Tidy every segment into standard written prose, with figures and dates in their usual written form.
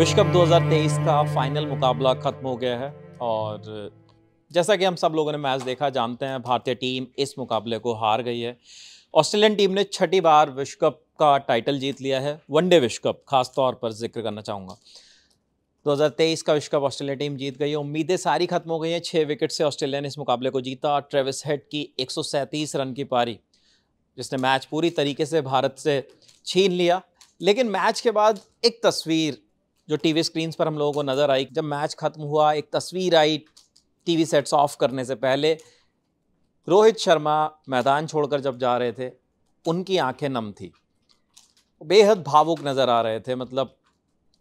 विश्व कप 2023 का फाइनल मुकाबला खत्म हो गया है और जैसा कि हम सब लोगों ने मैच देखा जानते हैं भारतीय टीम इस मुकाबले को हार गई है। ऑस्ट्रेलियन टीम ने छठी बार विश्व कप का टाइटल जीत लिया है। वनडे विश्व कप खास तौर पर जिक्र करना चाहूँगा। 2023 का विश्व कप ऑस्ट्रेलिया टीम जीत गई है। उम्मीदें सारी खत्म हो गई हैं। 6 विकेट से ऑस्ट्रेलिया ने इस मुकाबले को जीता। ट्रेविस हेड की 137 रन की पारी जिसने मैच पूरी तरीके से भारत से छीन लिया। लेकिन मैच के बाद एक तस्वीर जो टीवी स्क्रीन्स पर हम लोगों को नजर आई, जब मैच खत्म हुआ एक तस्वीर आई टीवी सेट्स ऑफ करने से पहले। रोहित शर्मा मैदान छोड़कर जब जा रहे थे उनकी आंखें नम थी, बेहद भावुक नजर आ रहे थे। मतलब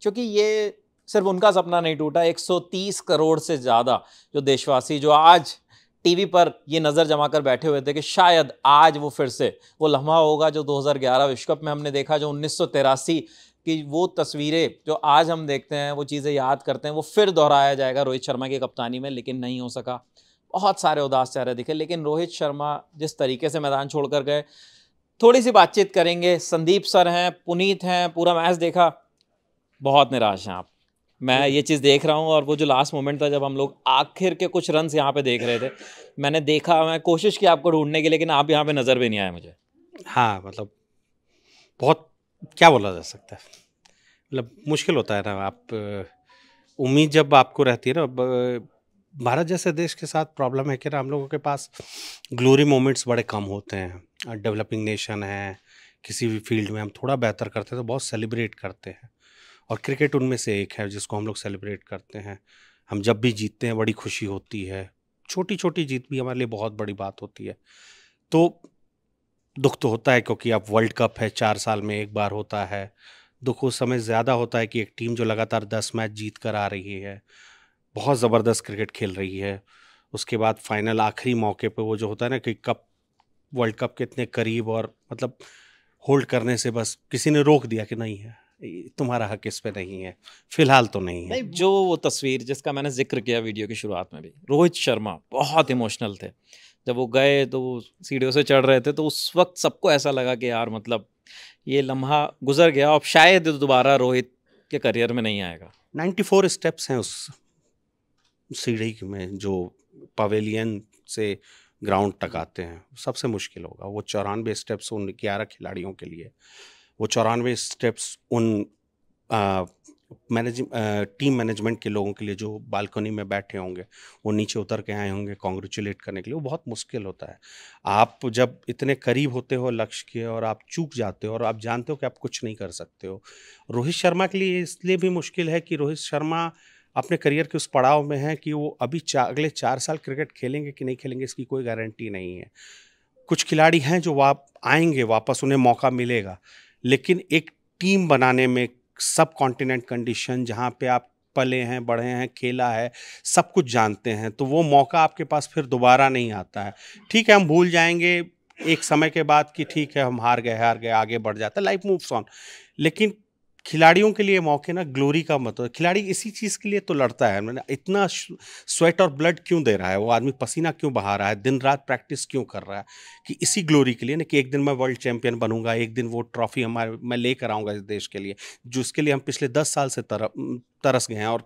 क्योंकि ये सिर्फ उनका सपना नहीं टूटा, 130 करोड़ से ज़्यादा जो देशवासी जो आज टीवी पर ये नज़र जमा कर बैठे हुए थे कि शायद आज वो फिर से वो लम्हा होगा जो 2011 विश्व कप में हमने देखा, जो 1983 की वो तस्वीरें जो आज हम देखते हैं, वो चीज़ें याद करते हैं, वो फिर दोहराया जाएगा रोहित शर्मा की कप्तानी में। लेकिन नहीं हो सका। बहुत सारे उदास चेहरे दिखे। लेकिन रोहित शर्मा जिस तरीके से मैदान छोड़कर गए, थोड़ी सी बातचीत करेंगे। संदीप सर हैं, पुनीत हैं, पूरा मैच देखा, बहुत निराश हैं आप। मैं ये चीज़ देख रहा हूँ और वो जो लास्ट मोमेंट था जब हम लोग आखिर के कुछ रन्स यहाँ पे देख रहे थे, मैंने देखा, मैं कोशिश की आपको ढूंढने की, लेकिन आप यहाँ पे नज़र भी नहीं आए मुझे। हाँ, मतलब बहुत क्या बोला जा सकता है, मतलब मुश्किल होता है ना। आप उम्मीद जब आपको रहती है ना, भारत जैसे देश के साथ प्रॉब्लम है कि ना हम लोगों के पास ग्लोरी मोमेंट्स बड़े कम होते हैं। डेवलपिंग नेशन है, किसी भी फील्ड में हम थोड़ा बेहतर करते हैं तो बहुत सेलिब्रेट करते हैं, और क्रिकेट उनमें से एक है जिसको हम लोग सेलिब्रेट करते हैं। हम जब भी जीतते हैं बड़ी खुशी होती है, छोटी छोटी जीत भी हमारे लिए बहुत बड़ी बात होती है। तो दुख तो होता है क्योंकि अब वर्ल्ड कप है, 4 साल में एक बार होता है। दुख उस समय ज़्यादा होता है कि एक टीम जो लगातार 10 मैच जीत कर आ रही है, बहुत ज़बरदस्त क्रिकेट खेल रही है, उसके बाद फाइनल आखिरी मौके पे वो जो होता है ना कि कप, वर्ल्ड कप के इतने करीब, और मतलब होल्ड करने से बस किसी ने रोक दिया कि नहीं है, तुम्हारा हक इस पे नहीं है, फिलहाल तो नहीं है। नहीं, जो वो तस्वीर जिसका मैंने जिक्र किया वीडियो की शुरुआत में भी, रोहित शर्मा बहुत इमोशनल थे। जब वो गए तो वो सीढ़ियों से चढ़ रहे थे, तो उस वक्त सबको ऐसा लगा कि यार मतलब ये लम्हा गुजर गया, अब शायद दोबारा रोहित के करियर में नहीं आएगा। 94 स्टेप्स हैं उस सीढ़ी में जो पवेलियन से ग्राउंड तक आते हैं, सबसे मुश्किल होगा। वो 94 स्टेप्स उन 11 खिलाड़ियों के लिए, वो 94 स्टेप्स उन टीम मैनेजमेंट के लोगों के लिए जो बालकनी में बैठे होंगे, वो नीचे उतर के आए होंगे कॉन्ग्रेचुलेट करने के लिए, वो बहुत मुश्किल होता है। आप जब इतने करीब होते हो लक्ष्य के और आप चूक जाते हो और आप जानते हो कि आप कुछ नहीं कर सकते हो। रोहित शर्मा के लिए इसलिए भी मुश्किल है कि रोहित शर्मा अपने करियर के उस पड़ाव में है कि वो अभी अगले 4 साल क्रिकेट खेलेंगे कि नहीं खेलेंगे इसकी कोई गारंटी नहीं है। कुछ खिलाड़ी हैं जो आएंगे वापस, उन्हें मौका मिलेगा, लेकिन एक टीम बनाने में सब कॉन्टिनेंट कंडीशन जहाँ पे आप पले हैं, बढ़े हैं, खेला है, सब कुछ जानते हैं, तो वो मौका आपके पास फिर दोबारा नहीं आता है। ठीक है, हम भूल जाएंगे एक समय के बाद कि ठीक है हम हार गए, आगे बढ़ जाता है, लाइफ मूव्स ऑन। लेकिन खिलाड़ियों के लिए मौके ना ग्लोरी का मतलब, खिलाड़ी इसी चीज़ के लिए तो लड़ता है, मैंने इतना स्वेट और ब्लड क्यों दे रहा है, वो आदमी पसीना क्यों बहा रहा है, दिन रात प्रैक्टिस क्यों कर रहा है, कि इसी ग्लोरी के लिए ना कि एक दिन मैं वर्ल्ड चैंपियन बनूंगा, एक दिन वो ट्रॉफी मैं लेकर आऊँगा इस देश के लिए, जिसके लिए हम पिछले 10 साल से तरस गए हैं, और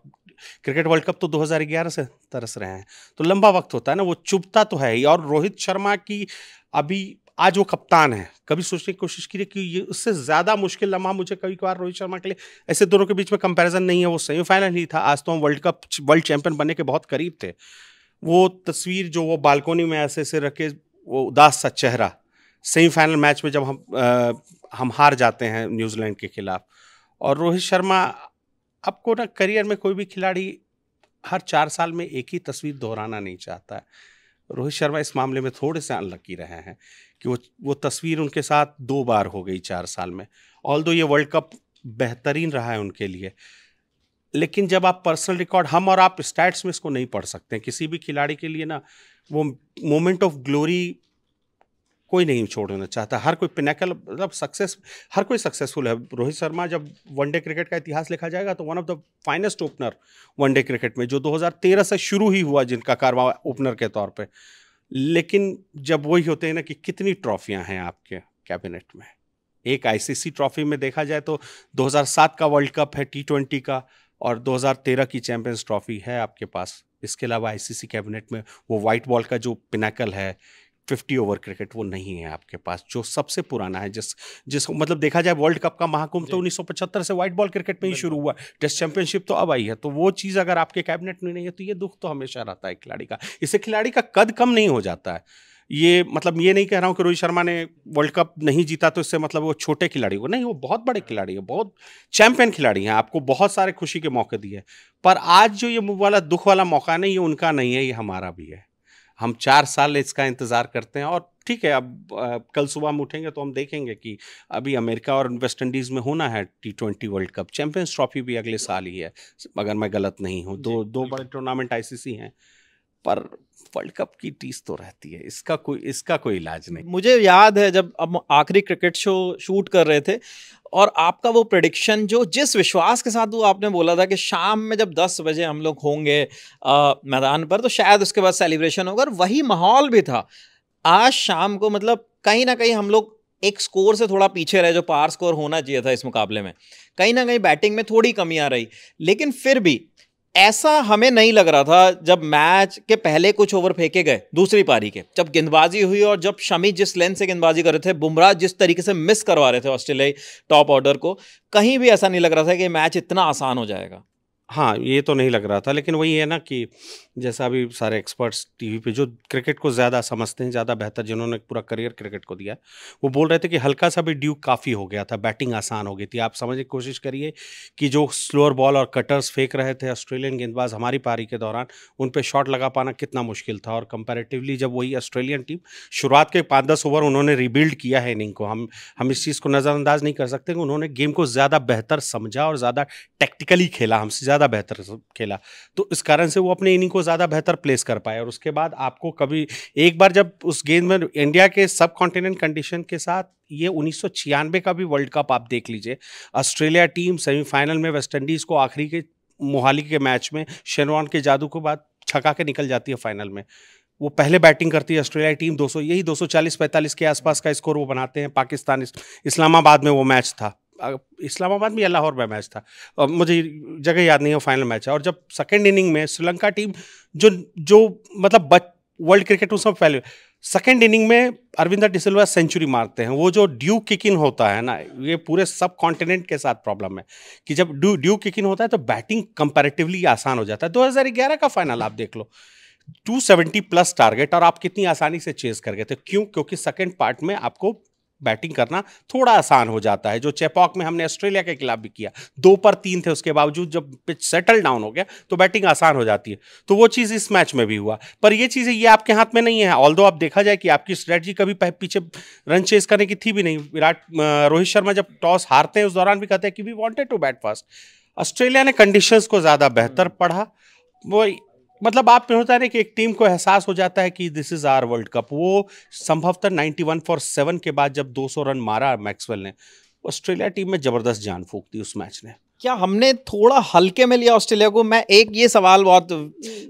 क्रिकेट वर्ल्ड कप तो 2011 से तरस रहे हैं। तो लंबा वक्त होता है ना, वो चुभता तो है ही। और रोहित शर्मा की अभी आज वो कप्तान है, कभी सोचने की कोशिश कीजिए कि ये उससे ज़्यादा मुश्किल लम्हा मुझे कभी कभार रोहित शर्मा के लिए, ऐसे दोनों के बीच में कंपैरिजन नहीं है, वो सेमीफाइनल ही था। आज तो हम वर्ल्ड चैंपियन बनने के बहुत करीब थे। वो तस्वीर जो वो बालकोनी में ऐसे ऐसे रखे, वो उदास सा चेहरा, सेमीफाइनल मैच में जब हम हार जाते हैं न्यूजीलैंड के खिलाफ। और रोहित शर्मा, आपको ना करियर में कोई भी खिलाड़ी हर 4 साल में एक ही तस्वीर दोहराना नहीं चाहता है। रोहित शर्मा इस मामले में थोड़े से अनलकी रहे हैं कि वो तस्वीर उनके साथ 2 बार हो गई 4 साल में। ऑल्दो ये वर्ल्ड कप बेहतरीन रहा है उनके लिए, लेकिन जब आप पर्सनल रिकॉर्ड, हम और आप स्टैट्स में इसको नहीं पढ़ सकते हैं। किसी भी खिलाड़ी के लिए ना वो मोमेंट ऑफ ग्लोरी कोई नहीं छोड़ना चाहता। हर कोई पिनेकल, मतलब सक्सेस, हर कोई सक्सेसफुल है। रोहित शर्मा, जब वनडे क्रिकेट का इतिहास लिखा जाएगा तो one of the finest opener one day cricket में, जो 2013 से शुरू ही हुआ जिनका कारवा ओपनर के तौर पे। लेकिन जब वही होते हैं ना कि कितनी ट्रॉफियां हैं आपके कैबिनेट में, एक आईसीसी ट्रॉफी में देखा जाए तो 2007 का वर्ल्ड कप है T20 का, और 2013 की चैंपियंस ट्रॉफी है आपके पास। इसके अलावा आईसीसी कैबिनेट में वो वाइट बॉल का जो पिनाकल है 50 ओवर क्रिकेट, वो नहीं है आपके पास, जो सबसे पुराना है। जिस मतलब देखा जाए वर्ल्ड कप का महाकुंभ तो 1975 से व्हाइट बॉल क्रिकेट में ही शुरू हुआ। टेस्ट चैंपियनशिप तो अब आई है। तो वो चीज़ अगर आपके कैबिनेट में नहीं है तो ये दुख तो हमेशा रहता है खिलाड़ी का। इससे खिलाड़ी का कद कम नहीं हो जाता है। ये मतलब ये नहीं कह रहा हूँ कि रोहित शर्मा ने वर्ल्ड कप नहीं जीता तो इससे मतलब वो छोटे खिलाड़ी हो, नहीं, वो बहुत बड़े खिलाड़ी है, बहुत चैंपियन खिलाड़ी हैं, आपको बहुत सारे खुशी के मौके दिए। पर आज जो ये वाला दुख वाला मौका नहीं, ये उनका नहीं है, ये हमारा भी है। हम 4 साल इसका इंतज़ार करते हैं और ठीक है, अब कल सुबह हम उठेंगे तो हम देखेंगे कि अभी अमेरिका और वेस्ट इंडीज़ में होना है T20 world cup. Champions trophy भी अगले साल ही है अगर मैं गलत नहीं हूँ। दो बड़े टूर्नामेंट आईसीसी हैं, पर वर्ल्ड कप की टीस तो रहती है, इसका कोई इलाज नहीं। मुझे याद है जब अब आखिरी क्रिकेट शो शूट कर रहे थे और आपका वो प्रेडिक्शन, जो जिस विश्वास के साथ वो आपने बोला था कि शाम में जब 10 बजे हम लोग होंगे मैदान पर तो शायद उसके बाद सेलिब्रेशन होगा, और वही माहौल भी था। आज शाम को मतलब कहीं ना कहीं हम लोग एक स्कोर से थोड़ा पीछे रहे, जो पार स्कोर होना चाहिए था इस मुकाबले में। कहीं ना कहीं बैटिंग में थोड़ी कमी आ रही, लेकिन फिर भी ऐसा हमें नहीं लग रहा था जब मैच के पहले कुछ ओवर फेंके गए दूसरी पारी के, जब गेंदबाजी हुई और जब शमी जिस लेंथ से गेंदबाजी कर रहे थे, बुमराह जिस तरीके से मिस करवा रहे थे ऑस्ट्रेलियाई टॉप ऑर्डर को, कहीं भी ऐसा नहीं लग रहा था कि मैच इतना आसान हो जाएगा। हाँ, ये तो नहीं लग रहा था, लेकिन वही है ना कि जैसा अभी सारे एक्सपर्ट्स टीवी पे जो क्रिकेट को ज़्यादा समझते हैं, ज़्यादा बेहतर, जिन्होंने पूरा करियर क्रिकेट को दिया, वो बोल रहे थे कि हल्का सा भी ड्यूक काफ़ी हो गया था, बैटिंग आसान हो गई थी। आप समझने की कोशिश करिए कि जो स्लोअर बॉल और कटर्स फेंक रहे थे ऑस्ट्रेलियन गेंदबाज हमारी पारी के दौरान, उन पर शॉट लगा पाना कितना मुश्किल था। और कंपैरेटिवली जब वही ऑस्ट्रेलियन टीम शुरुआत के 5-10 ओवर उन्होंने रिबिल्ड किया है इनिंग को, हम इस चीज़ को नज़रअंदाज नहीं कर सकते कि उन्होंने गेम को ज़्यादा बेहतर समझा और ज़्यादा टेक्टिकली खेला, हमसे ज़्यादा बेहतर खेला। तो इस कारण से वो अपने इनिंग को ज़्यादा बेहतर प्लेस कर पाए। और उसके बाद आपको कभी एक बार जब उस गेंद में इंडिया के सब कॉन्टिनेंट कंडीशन के साथ, ये 1996 का भी वर्ल्ड कप आप देख लीजिए, ऑस्ट्रेलिया टीम सेमीफाइनल में वेस्ट इंडीज़ को आखिरी के मोहाली के मैच में शेन वॉर्न के जादू के बाद छका के निकल जाती है फाइनल में। वो पहले बैटिंग करती है ऑस्ट्रेलिया टीम, 240-45 के आसपास का स्कोर वो बनाते हैं। पाकिस्तान इस्लामाबाद में वो मैच था, इस्लामाबाद में या लाहौर में मैच था, मुझे जगह याद नहीं है, फाइनल मैच है। और जब सेकंड इनिंग में श्रीलंका टीम जो मतलब वर्ल्ड क्रिकेट उस समय पहले सेकंड इनिंग में अरविंदर डिसिल्वा सेंचुरी मारते हैं, वो जो ड्यू किक इन होता है ना, ये पूरे सब कॉन्टिनेंट के साथ प्रॉब्लम है कि जब ड्यू किक इन होता है तो बैटिंग कंपैरेटिवली आसान हो जाता है। 2011 का फाइनल आप देख लो, 270 प्लस टारगेट और आप कितनी आसानी से चेस कर गए थे। क्यों? क्योंकि सेकंड पार्ट में आपको बैटिंग करना थोड़ा आसान हो जाता है, जो चेपॉक में हमने ऑस्ट्रेलिया के खिलाफ भी किया। 2 पर 3 थे, उसके बावजूद जब पिच सेटल डाउन हो गया तो बैटिंग आसान हो जाती है। तो वो चीज़ इस मैच में भी हुआ, पर ये चीज़ें ये आपके हाथ में नहीं है। ऑल्दो आप देखा जाए कि आपकी स्ट्रेटजी कभी पीछे रन चेस करने की थी भी नहीं। रोहित शर्मा जब टॉस हारते हैं उस दौरान भी कहते हैं कि we wanted to bat fast. Australia ने कंडीशंस को ज़्यादा बेहतर पढ़ा। वो मतलब आप में होता है कि एक टीम को एहसास हो जाता है कि this is our World Cup. वो संभवतः 91 फॉर 7 के बाद जब 200 रन मारा मैक्सवेल ने, ऑस्ट्रेलिया टीम में जबरदस्त जान फूंक दी उस मैच ने। क्या हमने थोड़ा हल्के में लिया ऑस्ट्रेलिया को? मैं एक ये सवाल बहुत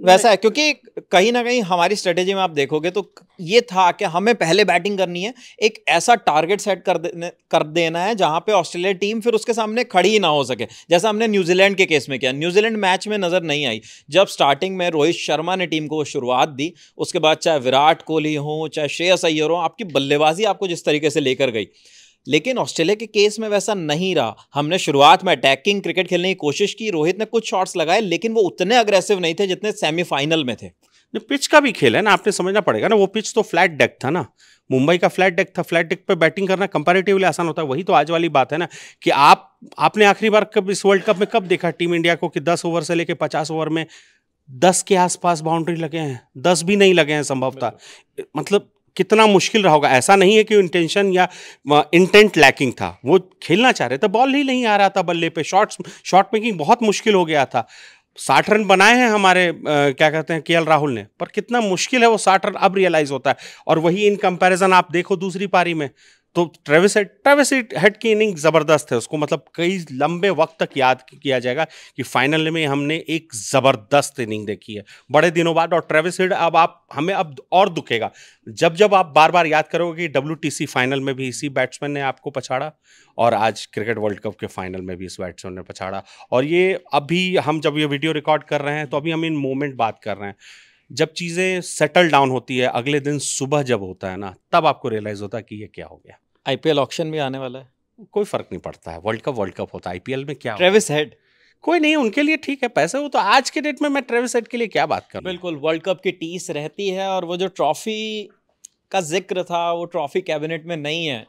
वैसा है, क्योंकि कहीं ना कहीं हमारी स्ट्रेटेजी में आप देखोगे तो ये था कि हमें पहले बैटिंग करनी है, एक ऐसा टारगेट सेट कर देना है जहां पे ऑस्ट्रेलिया टीम फिर उसके सामने खड़ी ही ना हो सके, जैसा हमने न्यूजीलैंड के केस में किया। न्यूजीलैंड मैच में नजर नहीं आई, जब स्टार्टिंग में रोहित शर्मा ने टीम को शुरुआत दी, उसके बाद चाहे विराट कोहली हो चाहे श्रेयस अय्यर हो, आपकी बल्लेबाजी आपको जिस तरीके से लेकर गई। लेकिन ऑस्ट्रेलिया के केस में वैसा नहीं रहा। हमने शुरुआत में अटैकिंग क्रिकेट खेलने की कोशिश की, रोहित ने कुछ शॉट्स लगाए, लेकिन वो उतने अग्रेसिव नहीं थे जितने सेमीफाइनल में थे। पिच का भी खेल है ना, आपने समझना पड़ेगा ना। वो पिच तो फ्लैट डेक था ना, मुंबई का फ्लैट डेक था। फ्लैट डेक पे बैटिंग करना कंपैरेटिवली आसान होता है। वही तो आज वाली बात है ना कि आपने आखिरी बार कब इस वर्ल्ड कप में कब देखा टीम इंडिया को कि 10 ओवर से लेके 50 ओवर में 10 के आसपास बाउंड्री लगे हैं, 10 भी नहीं लगे हैं संभवतः। मतलब कितना मुश्किल रहा होगा। ऐसा नहीं है कि इंटेंशन या इंटेंट लैकिंग था, वो खेलना चाह रहे थे, बॉल ही नहीं आ रहा था बल्ले पे, शॉट मेकिंग बहुत मुश्किल हो गया था। 60 रन बनाए हैं हमारे क्या कहते हैं केएल राहुल ने, पर कितना मुश्किल है वो 60 रन अब रियलाइज होता है। और वही इन कंपैरिजन आप देखो दूसरी पारी में तो ट्रेविस हेड की इनिंग ज़बरदस्त है, उसको मतलब कई लंबे वक्त तक याद किया जाएगा कि फाइनल में हमने एक ज़बरदस्त इनिंग देखी है बड़े दिनों बाद। और ट्रेविस हेड हमें अब और दुखेगा जब आप बार बार याद करोगे कि WTC फाइनल में भी इसी बैट्समैन ने आपको पछाड़ा और आज क्रिकेट वर्ल्ड कप के फाइनल में भी इस बैट्समैन ने पछाड़ा। और ये अभी हम जब ये वीडियो रिकॉर्ड कर रहे हैं तो अभी हम इन मोमेंट बात कर रहे हैं। जब चीज़ें सेटल डाउन होती है अगले दिन सुबह जब होता है ना, तब आपको रियलाइज होता है कि ये क्या हो गया। IPL ऑक्शन भी आने वाला है, कोई फर्क नहीं पड़ता है, वर्ल्ड कप होता है, IPL में क्या ट्रेविस हेड कोई नहीं, उनके लिए ठीक है पैसे। वो तो आज के डेट में मैं ट्रेविस हेड के लिए क्या बात करूं। बिल्कुल, वर्ल्ड कप की टीस रहती है और वो जो ट्रॉफी का जिक्र था वो ट्रॉफी कैबिनेट में नहीं है।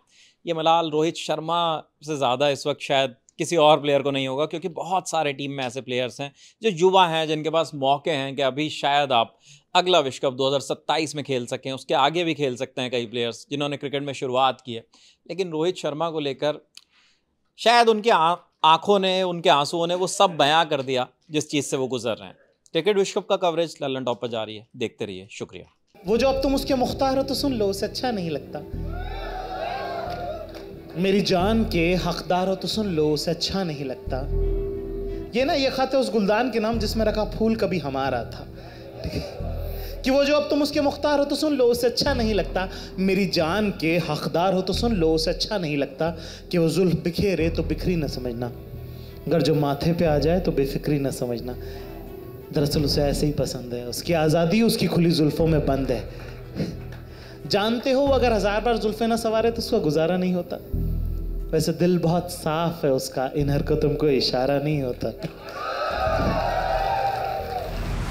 ये मलाल रोहित शर्मा से ज़्यादा इस वक्त शायद किसी और प्लेयर को नहीं होगा, क्योंकि बहुत सारे टीम में ऐसे प्लेयर्स हैं जो युवा हैं, जिनके पास मौके हैं कि अभी शायद आप अगला विश्व कप 2027 में खेल सकें, उसके आगे भी खेल सकते हैं कई प्लेयर्स जिन्होंने क्रिकेट में शुरुआत की है। लेकिन रोहित शर्मा को लेकर शायद उनकी आंखों ने, उनके आंसुओं ने वो सब बयां कर दिया जिस चीज़ से वो गुजर रहे हैं। क्रिकेट विश्व कप का कवरेज लल्लन टॉप पर जारी है, देखते रहिए। शुक्रिया। वो जो अब तुम उसके मुख्तार हो तो सुन लो, उसे अच्छा नहीं लगता। मेरी जान के हकदार हो तो सुन लो, उसे अच्छा नहीं लगता। ये खत है उस गुलदान के नाम जिसमें रखा फूल कभी हमारा था। कि वो जो अब तुम उसके मुख्तार हो तो सुन लो, उसे अच्छा नहीं लगता। मेरी जान के हकदार हो तो सुन लो, उसे अच्छा नहीं लगता। कि वो जुल्फ बिखेरे तो बिखरी न समझना, अगर जो माथे पे आ जाए तो बेफिक्री न समझना। दरअसल उसे ऐसे ही पसंद है, उसकी आज़ादी उसकी खुली जुल्फ़ों में बंद है। जानते हो अगर 1000 बार जुल्फ़ें ना सवारे तो उसका गुजारा नहीं होता। वैसे दिल बहुत साफ है उसका, इन हरकतों को इशारा नहीं होता।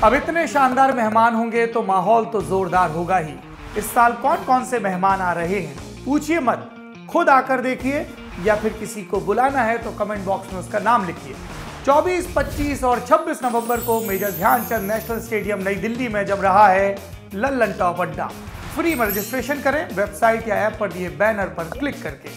अब इतने शानदार मेहमान होंगे तो माहौल तो जोरदार होगा ही। इस साल कौन कौन से मेहमान आ रहे हैं पूछिए मत, खुद आकर देखिए, या फिर किसी को बुलाना है तो कमेंट बॉक्स में उसका नाम लिखिए। 24, 25 और 26 नवंबर को मेजर ध्यानचंद नेशनल स्टेडियम नई दिल्ली में जम रहा है लल्लन टॉप अड्डा। फ्री में रजिस्ट्रेशन करें वेबसाइट या ऐप पर दिए बैनर पर क्लिक करके।